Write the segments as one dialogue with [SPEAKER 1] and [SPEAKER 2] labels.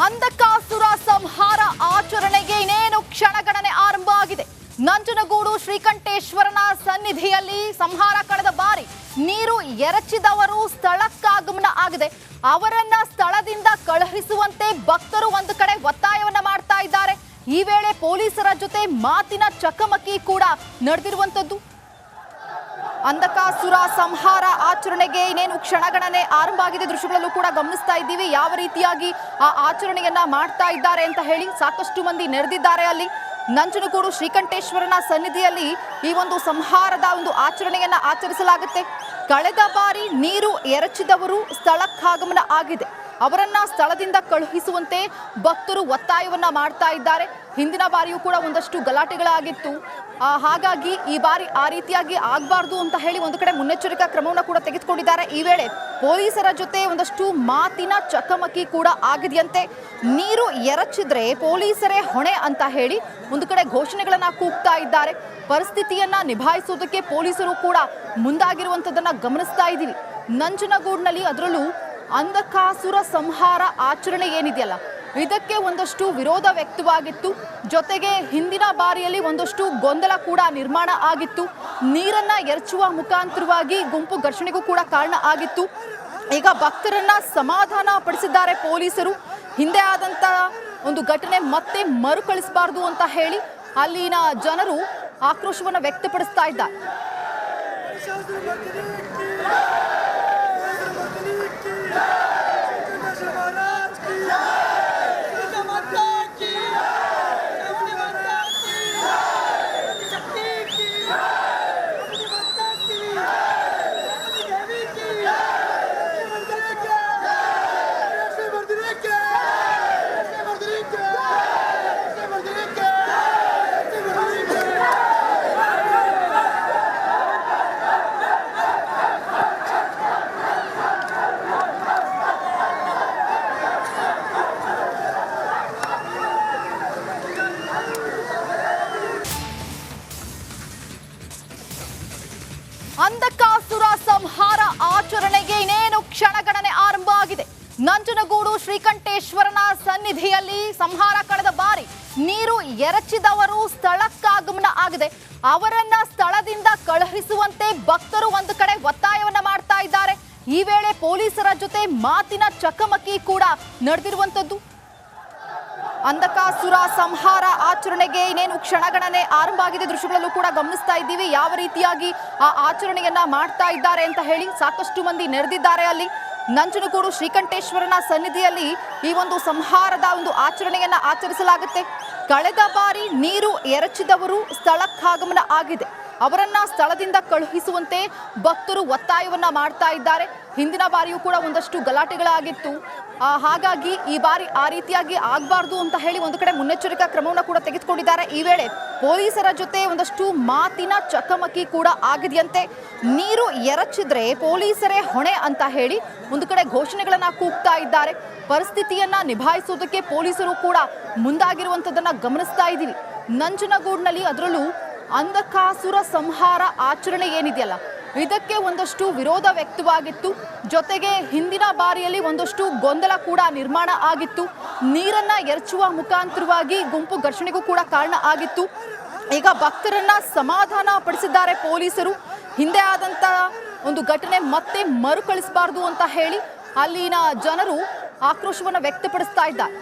[SPEAKER 1] ಅಂಧಕಾಸುರ ಸಂಹಾರ ಆಚರಣೆಗೆ ಇನ್ನೇನು ಕ್ಷಣಗಣನೆ ಆರಂಭ ಆಗಿದೆ. ನಂಜನಗೂಡು ಶ್ರೀಕಂಠೇಶ್ವರನ ಸನ್ನಿಧಿಯಲ್ಲಿ ಸಂಹಾರ ಕಳೆದ ಬಾರಿ ನೀರು ಎರಚಿದವರು ಸ್ಥಳಕ್ಕಾಗಮನ ಆಗಿದೆ. ಅವರನ್ನ ಸ್ಥಳದಿಂದ ಕಳುಹಿಸುವಂತೆ ಭಕ್ತರು ಒಂದು ಕಡೆ ಒತ್ತಾಯವನ್ನ ಮಾಡ್ತಾ ಇದ್ದಾರೆ. ಈ ವೇಳೆ ಪೊಲೀಸರ ಜೊತೆ ಮಾತಿನ ಚಕಮಕಿ ಕೂಡ ನಡೆದಿರುವಂತದ್ದು. ಅಂಧಕಾಸುರ ಸಂಹಾರ ಆಚರಣೆಗೆ ಇನ್ನೇನು ಕ್ಷಣಗಣನೆ ಆರಂಭ ಆಗಿದೆ. ದೃಶ್ಯಗಳಲ್ಲೂ ಕೂಡ ಗಮನಿಸ್ತಾ ಇದ್ದೀವಿ ಯಾವ ರೀತಿಯಾಗಿ ಆ ಆಚರಣೆಯನ್ನ ಮಾಡ್ತಾ ಇದ್ದಾರೆ ಅಂತ ಹೇಳಿ. ಸಾಕಷ್ಟು ಮಂದಿ ನೆರೆದಿದ್ದಾರೆ ಅಲ್ಲಿ. ನಂಜನಗೂಡು ಶ್ರೀಕಂಠೇಶ್ವರನ ಸನ್ನಿಧಿಯಲ್ಲಿ ಈ ಒಂದು ಸಂಹಾರದ ಒಂದು ಆಚರಣೆಯನ್ನ ಆಚರಿಸಲಾಗುತ್ತೆ. ಕಳೆದ ಬಾರಿ ನೀರು ಎರಚಿದವರು ಸ್ಥಳಕ್ಕಾಗಮನ ಆಗಿದೆ. ಅವರನ್ನ ಸ್ಥಳದಿಂದ ಕಳುಹಿಸುವಂತೆ ಭಕ್ತರು ಒತ್ತಾಯವನ್ನ ಮಾಡ್ತಾ ಇದ್ದಾರೆ. ಹಿಂದಿನ ಬಾರಿಯೂ ಕೂಡ ಒಂದಷ್ಟು ಗಲಾಟೆಗಳಾಗಿತ್ತು. ಹಾಗಾಗಿ ಈ ಬಾರಿ ಆ ರೀತಿಯಾಗಿ ಆಗಬಾರ್ದು ಅಂತ ಹೇಳಿ ಒಂದು ಕಡೆ ಮುನ್ನೆಚ್ಚರಿಕಾ ಕ್ರಮವನ್ನು ಕೂಡ ತೆಗೆದುಕೊಂಡಿದ್ದಾರೆ. ಈ ವೇಳೆ ಪೊಲೀಸರ ಜೊತೆ ಒಂದಷ್ಟು ಮಾತಿನ ಚಕಮಕಿ ಕೂಡ ಆಗಿದೆಯಂತೆ. ನೀರು ಎರಚಿದ್ರೆ ಪೊಲೀಸರೇ ಹೊಣೆ ಅಂತ ಹೇಳಿ ಒಂದು ಕಡೆ ಘೋಷಣೆಗಳನ್ನ ಕೂಗ್ತಾ ಇದ್ದಾರೆ. ಪರಿಸ್ಥಿತಿಯನ್ನ ನಿಭಾಯಿಸುವುದಕ್ಕೆ ಪೊಲೀಸರು ಕೂಡ ಮುಂದಾಗಿರುವಂತದನ್ನ ಗಮನಿಸ್ತಾ ಇದ್ದೀವಿ. ನಂಜನಗೂಡಿನಲ್ಲಿ ಅದರಲ್ಲೂ ಅಂಧಕಾಸುರ ಸಂಹಾರ ಆಚರಣೆ ಏನಿದೆಯಲ್ಲ, ಇದಕ್ಕೆ ಒಂದಷ್ಟು ವಿರೋಧ ವ್ಯಕ್ತವಾಗಿತ್ತು. ಜೊತೆಗೆ ಹಿಂದಿನ ಬಾರಿಯಲ್ಲಿ ಒಂದಷ್ಟು ಗೊಂದಲ ಕೂಡ ನಿರ್ಮಾಣ ಆಗಿತ್ತು. ನೀರನ್ನ ಎರಚುವ ಮುಖಾಂತರವಾಗಿ ಗುಂಪು ಘರ್ಷಣೆಗೂ ಕೂಡ ಕಾರಣ ಆಗಿತ್ತು. ಈಗ ಭಕ್ತರನ್ನ ಸಮಾಧಾನ ಪಡಿಸಿದ್ದಾರೆ ಪೊಲೀಸರು. ಹಿಂದೆ ಆದಂತ ಒಂದು ಘಟನೆ ಮತ್ತೆ ಮರುಕಳಿಸಬಾರದು ಅಂತ ಹೇಳಿ ಅಲ್ಲಿನ ಜನರು ಆಕ್ರೋಶವನ್ನು ವ್ಯಕ್ತಪಡಿಸ್ತಾ ಇದ್ದಾರೆ. ಅಂಧಕಾಸುರ ಸಂಹಾರ ಆಚರಣೆಗೆ ಇನ್ನೇನು ಕ್ಷಣಗಣನೆ ಆರಂಭ ಆಗಿದೆ. ನಂಜನಗೂಡು ಶ್ರೀಕಂಠೇಶ್ವರನ ಸನ್ನಿಧಿಯಲ್ಲಿ ಸಂಹಾರ ಕಳೆದ ಬಾರಿ ನೀರು ಎರಚಿದವರು ಸ್ಥಳಕ್ಕಾಗಮನ ಆಗಿದೆ. ಅವರನ್ನ ಸ್ಥಳದಿಂದ ಕಳುಹಿಸುವಂತೆ ಭಕ್ತರು ಒಂದು ಕಡೆ ಒತ್ತಾಯವನ್ನ ಮಾಡ್ತಾ ಇದ್ದಾರೆ. ಈ ವೇಳೆ ಪೊಲೀಸರ ಜೊತೆ ಮಾತಿನ ಚಕಮಕಿ ಕೂಡ ನಡೆದಿರುವಂತದ್ದು. ಅಂಧಕಾಸುರ ಸಂಹಾರ ಆಚರಣೆಗೆ ಇನ್ನೇನು ಕ್ಷಣಗಣನೆ ಆರಂಭ ಆಗಿದೆ. ದೃಶ್ಯಗಳಲ್ಲೂ ಕೂಡ ಗಮನಿಸ್ತಾ ಇದ್ದೀವಿ ಯಾವ ರೀತಿಯಾಗಿ ಆ ಆಚರಣೆಯನ್ನ ಮಾಡ್ತಾ ಇದ್ದಾರೆ ಅಂತ ಹೇಳಿ. ಸಾಕಷ್ಟು ಮಂದಿ ನೆರೆದಿದ್ದಾರೆ ಅಲ್ಲಿ. ನಂಜನಗೂಡು ಶ್ರೀಕಂಠೇಶ್ವರನ ಸನ್ನಿಧಿಯಲ್ಲಿ ಈ ಒಂದು ಸಂಹಾರದ ಒಂದು ಆಚರಣೆಯನ್ನ ಆಚರಿಸಲಾಗುತ್ತೆ. ಕಳೆದ ಬಾರಿ ನೀರು ಎರಚಿದವರು ಸ್ಥಳಕ್ಕಾಗಮನ ಆಗಿದೆ. ಅವರನ್ನ ಸ್ಥಳದಿಂದ ಕಳುಹಿಸುವಂತೆ ಭಕ್ತರು ಒತ್ತಾಯವನ್ನ ಮಾಡ್ತಾ ಇದ್ದಾರೆ. ಹಿಂದಿನ ಬಾರಿಯೂ ಕೂಡ ಒಂದಷ್ಟು ಗಲಾಟೆಗಳಾಗಿತ್ತು. ಹಾಗಾಗಿ ಈ ಬಾರಿ ಆ ರೀತಿಯಾಗಿ ಆಗಬಾರ್ದು ಅಂತ ಹೇಳಿ ಒಂದು ಕಡೆ ಮುನ್ನೆಚ್ಚರಿಕಾ ಕ್ರಮವನ್ನು ಕೂಡ ತೆಗೆದುಕೊಂಡಿದ್ದಾರೆ. ಈ ವೇಳೆ ಪೊಲೀಸರ ಜೊತೆ ಒಂದಷ್ಟು ಮಾತಿನ ಚಕಮಕಿ ಕೂಡ ಆಗಿದೆಯಂತೆ. ನೀರು ಎರಚಿದ್ರೆ ಪೊಲೀಸರೇ ಹೊಣೆ ಅಂತ ಹೇಳಿ ಒಂದು ಕಡೆ ಘೋಷಣೆಗಳನ್ನ ಕೂಗ್ತಾ ಇದ್ದಾರೆ. ಪರಿಸ್ಥಿತಿಯನ್ನ ನಿಭಾಯಿಸುವುದಕ್ಕೆ ಪೊಲೀಸರು ಕೂಡ ಮುಂದಾಗಿರುವಂತದನ್ನ ಗಮನಿಸ್ತಾ ಇದ್ದೀವಿ. ನಂಜನಗೂಡಿನಲ್ಲಿ ಅದರಲ್ಲೂ ಅಂಧಕಾಸುರ ಸಂಹಾರ ಆಚರಣೆ ಏನಿದೆಯಲ್ಲ, ಇದಕ್ಕೆ ಒಂದಷ್ಟು ವಿರೋಧ ವ್ಯಕ್ತವಾಗಿತ್ತು. ಜೊತೆಗೆ ಹಿಂದಿನ ಬಾರಿಯಲ್ಲಿ ಒಂದಷ್ಟು ಗೊಂದಲ ಕೂಡ ನಿರ್ಮಾಣ ಆಗಿತ್ತು. ನೀರನ್ನ ಎರಚುವ ಮುಖಾಂತರವಾಗಿ ಗುಂಪು ಘರ್ಷಣೆಗೂ ಕೂಡ ಕಾರಣ ಆಗಿತ್ತು. ಈಗ ಭಕ್ತರನ್ನ ಸಮಾಧಾನ ಪಡಿಸಿದ್ದಾರೆ ಪೊಲೀಸರು. ಹಿಂದೆ ಆದಂತ ಒಂದು ಘಟನೆ ಮತ್ತೆ ಮರುಕಳಿಸಬಾರದು ಅಂತ ಹೇಳಿ ಅಲ್ಲಿನ ಜನರು ಆಕ್ರೋಶವನ್ನು ವ್ಯಕ್ತಪಡಿಸ್ತಾ ಇದ್ದಾರೆ.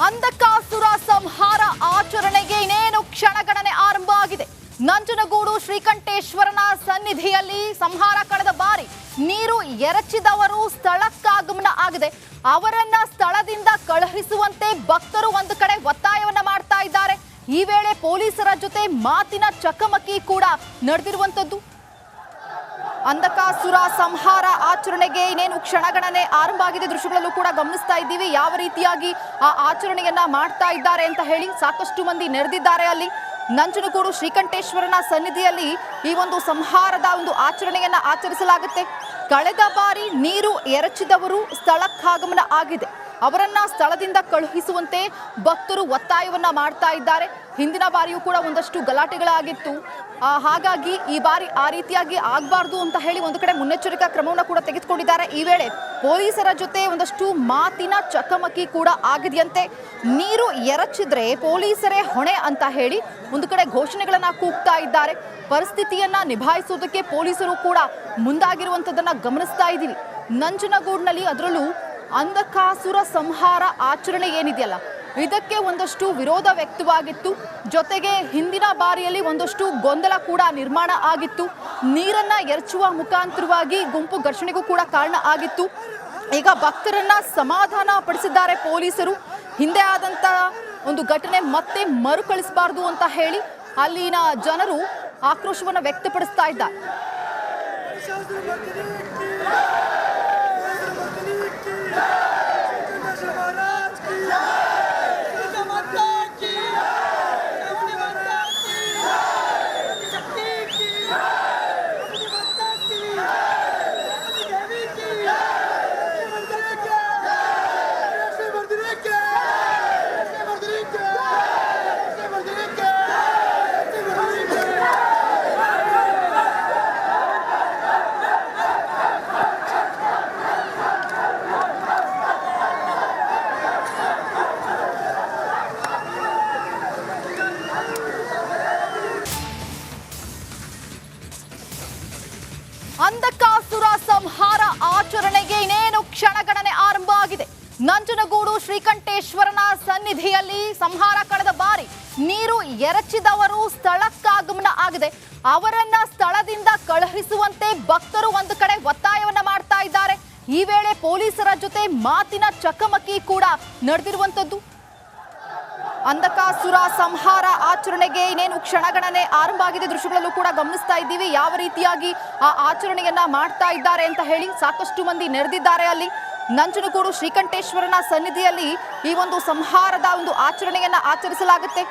[SPEAKER 1] ಅಂಧಕಾಸುರ ಸಂಹಾರ ಆಚರಣೆಗೆ ಇನ್ನೇನು ಕ್ಷಣಗಣನೆ ಆರಂಭ ಆಗಿದೆ. ನಂಜನಗೂಡು ಶ್ರೀಕಂಠೇಶ್ವರನ ಸನ್ನಿಧಿಯಲ್ಲಿ ಸಂಹಾರ ಕಳೆದ ಬಾರಿ ನೀರು ಎರಚಿದವರು ಸ್ಥಳಕ್ಕಾಗಮನ ಆಗಿದೆ. ಅವರನ್ನ ಸ್ಥಳದಿಂದ ಕಳುಹಿಸುವಂತೆ ಭಕ್ತರು ಒಂದು ಕಡೆ ಒತ್ತಾಯವನ್ನ ಮಾಡ್ತಾ ಇದ್ದಾರೆ. ಈ ವೇಳೆ ಪೊಲೀಸರ ಜೊತೆ ಮಾತಿನ ಚಕಮಕಿ ಕೂಡ ನಡೆದಿರುವಂತದ್ದು. ಅಂಧಕಾಸುರ ಸಂಹಾರ ಆಚರಣೆಗೆ ಇನ್ನೇನು ಕ್ಷಣಗಣನೆ ಆರಂಭ ಆಗಿದೆ. ದೃಶ್ಯಗಳಲ್ಲೂ ಕೂಡ ಗಮನಿಸ್ತಾ ಇದ್ದೀವಿ ಯಾವ ರೀತಿಯಾಗಿ ಆ ಆಚರಣೆಯನ್ನ ಮಾಡ್ತಾ ಇದ್ದಾರೆ ಅಂತ ಹೇಳಿ. ಸಾಕಷ್ಟು ಮಂದಿ ನೆರೆದಿದ್ದಾರೆ. ಅಲ್ಲಿ ನಂಜನಗೂಡು ಶ್ರೀಕಂಠೇಶ್ವರನ ಸನ್ನಿಧಿಯಲ್ಲಿ ಈ ಒಂದು ಸಂಹಾರದ ಒಂದು ಆಚರಣೆಯನ್ನ ಆಚರಿಸಲಾಗುತ್ತೆ. ಕಳೆದ ಬಾರಿ ನೀರು ಎರಚಿದವರು ಸ್ಥಳಕ್ಕಾಗಮನ ಆಗಿದೆ. ಅವರನ್ನ ಸ್ಥಳದಿಂದ ಕಳುಹಿಸುವಂತೆ ಭಕ್ತರು ಒತ್ತಾಯವನ್ನ ಮಾಡ್ತಾ ಇದ್ದಾರೆ. ಹಿಂದಿನ ಬಾರಿಯೂ ಕೂಡ ಒಂದಷ್ಟು ಗಲಾಟೆಗಳಾಗಿತ್ತು. ಹಾಗಾಗಿ ಈ ಬಾರಿ ಆ ರೀತಿಯಾಗಿ ಆಗಬಾರ್ದು ಅಂತ ಹೇಳಿ ಒಂದು ಕಡೆ ಮುನ್ನೆಚ್ಚರಿಕಾ ಕ್ರಮವನ್ನು ಕೂಡ ತೆಗೆದುಕೊಂಡಿದ್ದಾರೆ. ಈ ವೇಳೆ ಪೊಲೀಸರ ಜೊತೆ ಒಂದಷ್ಟು ಮಾತಿನ ಚಕಮಕಿ ಕೂಡ ಆಗಿದೆಯಂತೆ. ನೀರು ಎರಚಿದ್ರೆ ಪೊಲೀಸರೇ ಹೊಣೆ ಅಂತ ಹೇಳಿ ಒಂದು ಕಡೆ ಘೋಷಣೆಗಳನ್ನ ಕೂಗ್ತಾ ಇದ್ದಾರೆ. ಪರಿಸ್ಥಿತಿಯನ್ನ ನಿಭಾಯಿಸುವುದಕ್ಕೆ ಪೊಲೀಸರು ಕೂಡ ಮುಂದಾಗಿರುವಂತದನ್ನ ಗಮನಿಸ್ತಾ ಇದ್ದೀವಿ. ನಂಜನಗೂಡಿನಲ್ಲಿ ಅದರಲ್ಲೂ ಅಂಧಕಾಸುರ ಸಂಹಾರ ಆಚರಣೆ ಏನಿದೆಯಲ್ಲ, ಇದಕ್ಕೆ ಒಂದಷ್ಟು ವಿರೋಧ ವ್ಯಕ್ತವಾಗಿತ್ತು. ಜೊತೆಗೆ ಹಿಂದಿನ ಬಾರಿಯಲ್ಲಿ ಒಂದಷ್ಟು ಗೊಂದಲ ಕೂಡ ನಿರ್ಮಾಣ ಆಗಿತ್ತು. ನೀರನ್ನ ಎರಚುವ ಮುಖಾಂತರವಾಗಿ ಗುಂಪು ಘರ್ಷಣೆಗೂ ಕೂಡ ಕಾರಣ ಆಗಿತ್ತು. ಈಗ ಭಕ್ತರನ್ನ ಸಮಾಧಾನ ಪಡಿಸಿದ್ದಾರೆ ಪೊಲೀಸರು. ಹಿಂದೆ ಆದಂತ ಒಂದು ಘಟನೆ ಮತ್ತೆ ಮರುಕಳಿಸಬಾರದು ಅಂತ ಹೇಳಿ ಅಲ್ಲಿನ ಜನರು ಆಕ್ರೋಶವನ್ನು ವ್ಯಕ್ತಪಡಿಸ್ತಾ ಇದ್ದಾರೆ. ಅಂಧಕಾಸುರ ಸಂಹಾರ ಆಚರಣೆಗೆ ಇನ್ನೇನು ಕ್ಷಣಗಣನೆ ಆರಂಭ ಆಗಿದೆ. ನಂಜನಗೂಡು ಶ್ರೀಕಂಠೇಶ್ವರನ ಸನ್ನಿಧಿಯಲ್ಲಿ ಸಂಹಾರ ಕಳೆದ ಬಾರಿ ನೀರು ಎರಚಿದವರು ಸ್ಥಳಕ್ಕಾಗಮನ ಆಗಿದೆ. ಅವರನ್ನ ಸ್ಥಳದಿಂದ ಕಳುಹಿಸುವಂತೆ ಭಕ್ತರು ಒಂದು ಕಡೆ ಒತ್ತಾಯವನ್ನ ಮಾಡ್ತಾ ಇದ್ದಾರೆ. ಈ ವೇಳೆ ಪೊಲೀಸರ ಜೊತೆ ಮಾತಿನ ಚಕಮಕಿ ಕೂಡ ನಡೆದಿರುವಂತದ್ದು. ಅಂಧಕಾಸುರ ಸಂಹಾರ ಆಚರಣೆಗೆ ಇನ್ನೇನು ಕ್ಷಣಗಣನೆ ಆರಂಭ ಆಗಿದೆ. ದೃಶ್ಯಗಳಲ್ಲೂ ಕೂಡ ಗಮನಿಸ್ತಾ ಇದ್ದೀವಿ ಯಾವ ರೀತಿಯಾಗಿ ಆ ಆಚರಣೆಯನ್ನ ಮಾಡ್ತಾ ಇದ್ದಾರೆ ಅಂತ ಹೇಳಿ. ಸಾಕಷ್ಟು ಮಂದಿ ನೆರೆದಿದ್ದಾರೆ. ಅಲ್ಲಿ ನಂಜನಗೂಡು ಶ್ರೀಕಂಠೇಶ್ವರನ ಸನ್ನಿಧಿಯಲ್ಲಿ ಈ ಒಂದು ಸಂಹಾರದ ಒಂದು ಆಚರಣೆಯನ್ನ ಆಚರಿಸಲಾಗುತ್ತೆ.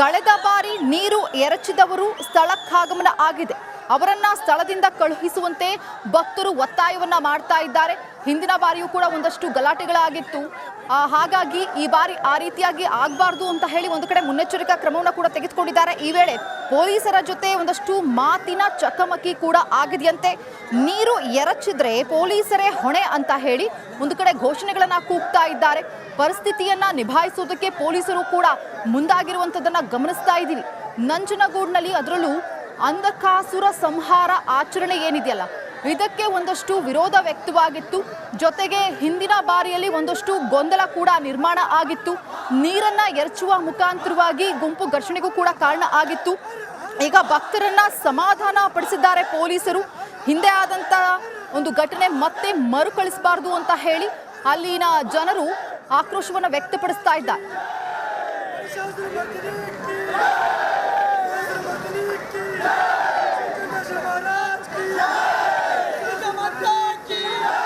[SPEAKER 1] ಕಳೆದ ಬಾರಿ ನೀರು ಎರಚಿದವರು ಸ್ಥಳಕ್ಕಾಗಮನ ಆಗಿದೆ. ಅವರನ್ನ ಸ್ಥಳದಿಂದ ಕಳುಹಿಸುವಂತೆ ಭಕ್ತರು ಒತ್ತಾಯವನ್ನ ಮಾಡ್ತಾ ಇದ್ದಾರೆ. ಹಿಂದಿನ ಬಾರಿಯೂ ಕೂಡ ಒಂದಷ್ಟು ಗಲಾಟೆಗಳಾಗಿತ್ತು. ಹಾಗಾಗಿ ಈ ಬಾರಿ ಆ ರೀತಿಯಾಗಿ ಆಗಬಾರ್ದು ಅಂತ ಹೇಳಿ ಒಂದು ಕಡೆ ಮುನ್ನೆಚ್ಚರಿಕಾ ಕ್ರಮವನ್ನು ಕೂಡ ತೆಗೆದುಕೊಂಡಿದ್ದಾರೆ. ಈ ವೇಳೆ ಪೊಲೀಸರ ಜೊತೆ ಒಂದಷ್ಟು ಮಾತಿನ ಚಕಮಕಿ ಕೂಡ ಆಗಿದೆಯಂತೆ. ನೀರು ಎರಚಿದ್ರೆ ಪೊಲೀಸರೇ ಹೊಣೆ ಅಂತ ಹೇಳಿ ಒಂದು ಕಡೆ ಘೋಷಣೆಗಳನ್ನ ಕೂಗ್ತಾ ಇದ್ದಾರೆ. ಪರಿಸ್ಥಿತಿಯನ್ನ ನಿಭಾಯಿಸುವುದಕ್ಕೆ ಪೊಲೀಸರು ಕೂಡ ಮುಂದಾಗಿರುವಂತದನ್ನ ಗಮನಿಸ್ತಾ ಇದ್ದೀವಿ. ನಂಜನಗೂಡಿನಲ್ಲಿ ಅದರಲ್ಲೂ ಅಂಧಕಾಸುರ ಸಂಹಾರ ಆಚರಣೆ ಏನಿದೆಯಲ್ಲ, ಇದಕ್ಕೆ ಒಂದಷ್ಟು ವಿರೋಧ ವ್ಯಕ್ತವಾಗಿತ್ತು. ಜೊತೆಗೆ ಹಿಂದಿನ ಬಾರಿಯಲ್ಲಿ ಒಂದಷ್ಟು ಗೊಂದಲ ಕೂಡ ನಿರ್ಮಾಣ ಆಗಿತ್ತು. ನೀರನ್ನ ಎರಚುವ ಮುಖಾಂತರವಾಗಿ ಗುಂಪು ಘರ್ಷಣೆಗೂ ಕೂಡ ಕಾರಣ ಆಗಿತ್ತು. ಈಗ ಭಕ್ತರನ್ನ ಸಮಾಧಾನ ಪಡಿಸಿದ್ದಾರೆ ಪೊಲೀಸರು. ಹಿಂದೆ ಆದಂತ ಒಂದು ಘಟನೆ ಮತ್ತೆ ಮರುಕಳಿಸಬಾರದು ಅಂತ ಹೇಳಿ ಅಲ್ಲಿನ ಜನರು ಆಕ್ರೋಶವನ್ನು ವ್ಯಕ್ತಪಡಿಸ್ತಾ ಇದ್ದಾರೆ.